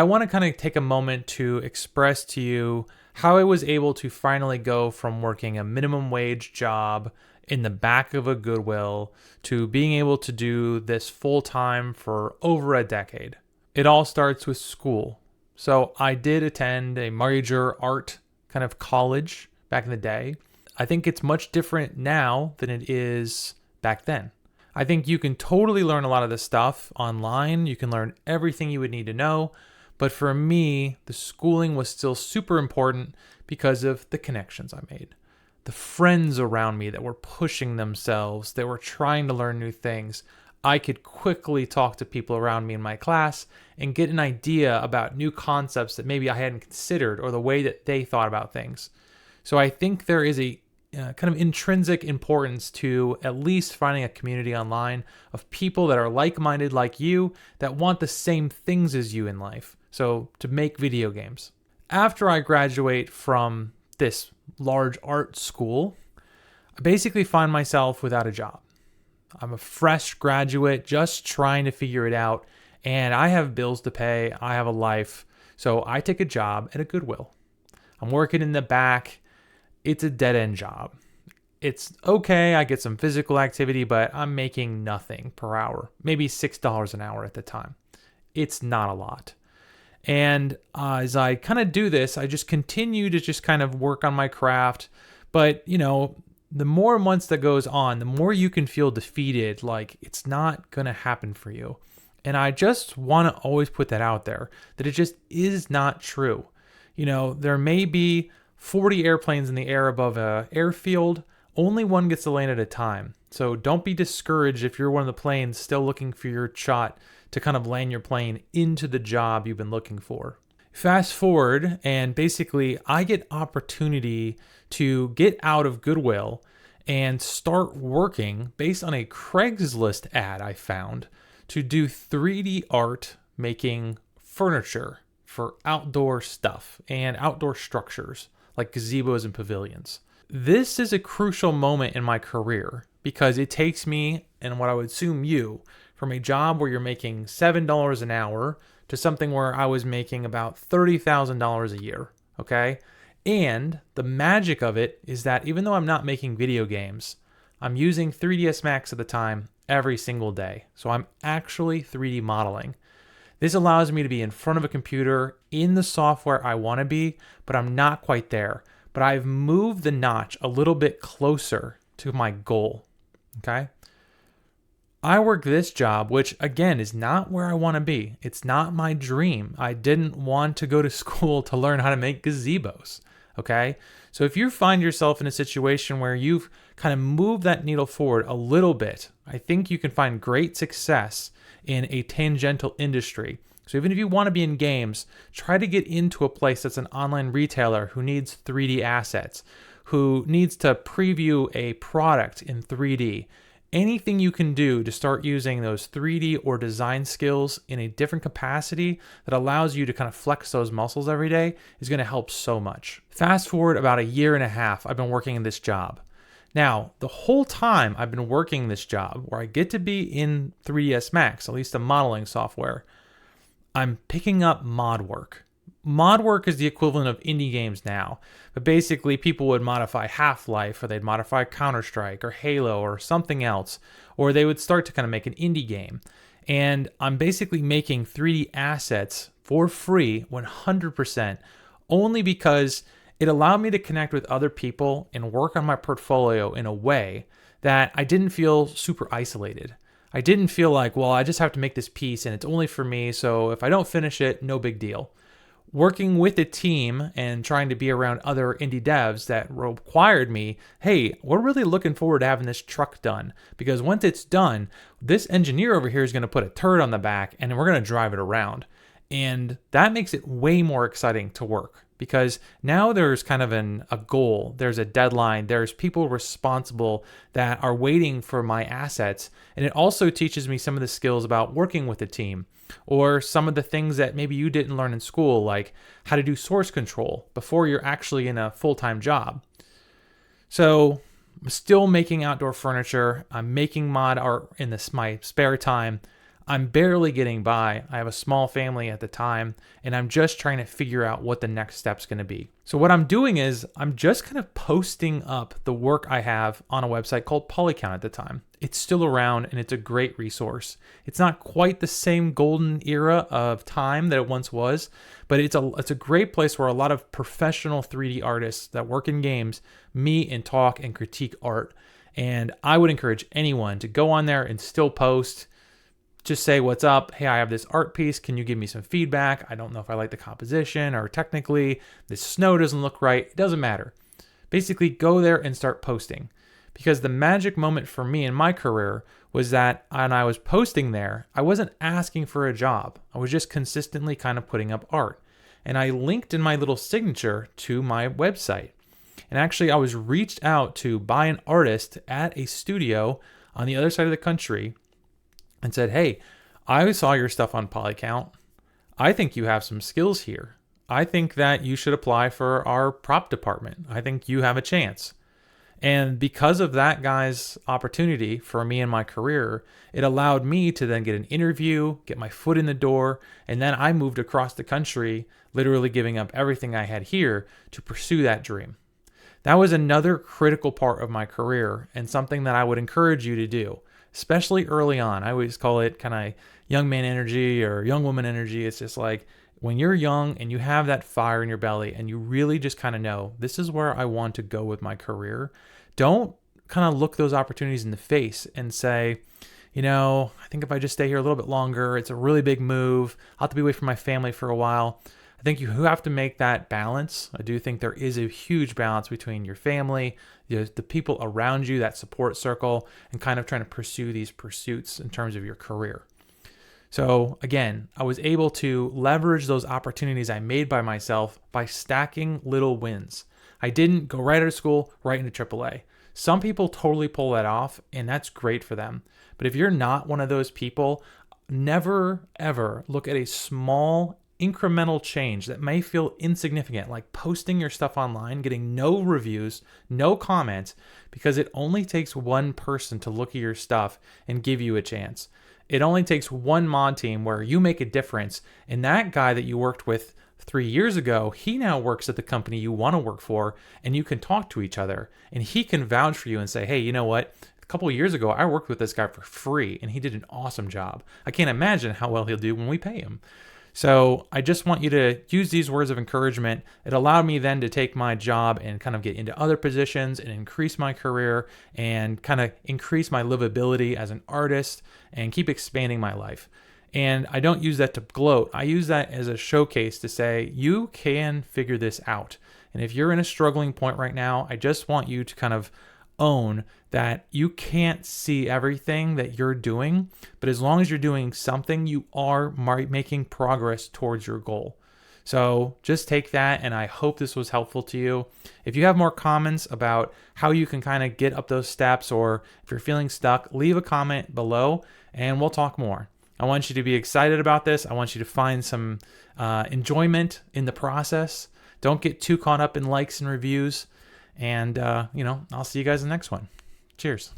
I want to kind of take a moment to express to you how I was able to finally go from working a minimum wage job in the back of a Goodwill to being able to do this full time for over a decade. It all starts with school. So I did attend a major art kind of college back in the day. I think it's much different now than it is back then. I think you can totally learn a lot of this stuff online. You can learn everything you would need to know. But for me, the schooling was still super important because of the connections I made. The friends around me that were pushing themselves, that were trying to learn new things. I could quickly talk to people around me in my class and get an idea about new concepts that maybe I hadn't considered or the way that they thought about things. So I think there is a kind of intrinsic importance to at least finding a community online of people that are like-minded like you that want the same things as you in life. So to make video games. After I graduate from this large art school, I basically find myself without a job. I'm a fresh graduate just trying to figure it out, and I have bills to pay. I have a life. So I take a job at a Goodwill. I'm working in the back. It's a dead-end job. It's okay, I get some physical activity, but I'm making nothing per hour. Maybe $6 an hour at the time. It's not a lot. And as I kind of do this, I just continue to just kind of work on my craft. But, the more months that goes on, the more you can feel defeated, like it's not going to happen for you. And I just want to always put that out there, that it just is not true. There may be 40 airplanes in the air above an airfield. Only one gets to land at a time. So don't be discouraged if you're one of the planes still looking for your shot to kind of land your plane into the job you've been looking for. Fast forward, and basically I get opportunity to get out of Goodwill and start working based on a Craigslist ad I found to do 3D art making furniture for outdoor stuff and outdoor structures like gazebos and pavilions. This is a crucial moment in my career because it takes me, and what I would assume you, from a job where you're making $7 an hour to something where I was making about $30,000 a year, okay? And the magic of it is that even though I'm not making video games, I'm using 3ds Max at the time every single day. So I'm actually 3D modeling. This allows me to be in front of a computer in the software I want to be, but I'm not quite there. But I've moved the notch a little bit closer to my goal, okay? I work this job, which again is not where I want to be. It's not my dream. I didn't want to go to school to learn how to make gazebos, okay? So if you find yourself in a situation where you've kind of moved that needle forward a little bit, I think you can find great success in a tangential industry. So even if you want to be in games, try to get into a place that's an online retailer who needs 3D assets, who needs to preview a product in 3D. Anything you can do to start using those 3D or design skills in a different capacity that allows you to kind of flex those muscles every day is going to help so much. Fast forward about a year and a half, I've been working in this job. Now, the whole time I've been working this job where I get to be in 3ds Max, at least the modeling software, I'm picking up mod work. Mod work is the equivalent of indie games now, but basically people would modify Half-Life, or they'd modify Counter-Strike or Halo or something else, or they would start to kind of make an indie game. And I'm basically making 3D assets for free 100%, only because it allowed me to connect with other people and work on my portfolio in a way that I didn't feel super isolated. I didn't feel like, well, I just have to make this piece and it's only for me, so if I don't finish it, no big deal. Working with a team and trying to be around other indie devs that required me, hey, we're really looking forward to having this truck done, because once it's done, this engineer over here is going to put a turret on the back and we're going to drive it around. And that makes it way more exciting to work, because now there's kind of a goal, there's a deadline, there's people responsible that are waiting for my assets. And it also teaches me some of the skills about working with a team, or some of the things that maybe you didn't learn in school, like how to do source control before you're actually in a full-time job. So I'm still making outdoor furniture. I'm making mod art in my spare time. I'm barely getting by. I have a small family at the time, and I'm just trying to figure out what the next step's going to be. So what I'm doing is I'm just kind of posting up the work I have on a website called Polycount at the time. It's still around and it's a great resource. It's not quite the same golden era of time that it once was, but it's a great place where a lot of professional 3D artists that work in games meet and talk and critique art. And I would encourage anyone to go on there and still post. Just say, what's up? Hey, I have this art piece. Can you give me some feedback? I don't know if I like the composition, or technically this snow doesn't look right. It doesn't matter. Basically, go there and start posting. Because the magic moment for me in my career was that when I was posting there, I wasn't asking for a job. I was just consistently kind of putting up art. And I linked in my little signature to my website. And actually, I was reached out to by an artist at a studio on the other side of the country and said, hey, I saw your stuff on Polycount. I think you have some skills here. I think that you should apply for our prop department. I think you have a chance. And because of that guy's opportunity for me in my career, it allowed me to then get an interview, get my foot in the door, and then I moved across the country, literally giving up everything I had here to pursue that dream. That was another critical part of my career and something that I would encourage you to do, especially early on. I always call it kind of young man energy or young woman energy. It's just like when you're young and you have that fire in your belly and you really just kind of know, this is where I want to go with my career. Don't kind of look those opportunities in the face and say, I think if I just stay here a little bit longer, it's a really big move. I'll have to be away from my family for a while. I think you have to make that balance. I do think there is a huge balance between your family, the people around you, that support circle, and kind of trying to pursue these pursuits in terms of your career. So again, I was able to leverage those opportunities I made by myself by stacking little wins. I didn't go right out of school, right into AAA. Some people totally pull that off, and that's great for them. But if you're not one of those people, never, ever look at a small incremental change that may feel insignificant, like posting your stuff online, getting no reviews, no comments, because it only takes one person to look at your stuff and give you a chance. It only takes one mod team where you make a difference, and that guy that you worked with 3 years ago, he now works at the company you want to work for, and you can talk to each other, and he can vouch for you and say, hey, you know what? A couple of years ago, I worked with this guy for free, and he did an awesome job. I can't imagine how well he'll do when we pay him. So I just want you to use these words of encouragement. It allowed me then to take my job and kind of get into other positions and increase my career and kind of increase my livability as an artist and keep expanding my life. And I don't use that to gloat. I use that as a showcase to say, you can figure this out. And if you're in a struggling point right now, I just want you to kind of own that you can't see everything that you're doing, but as long as you're doing something, you are making progress towards your goal. So just take that, and I hope this was helpful to you. If you have more comments about how you can kind of get up those steps, or if you're feeling stuck, leave a comment below and we'll talk more. I want you to be excited about this. I want you to find some enjoyment in the process. Don't get too caught up in likes and reviews. And, I'll see you guys in the next one. Cheers.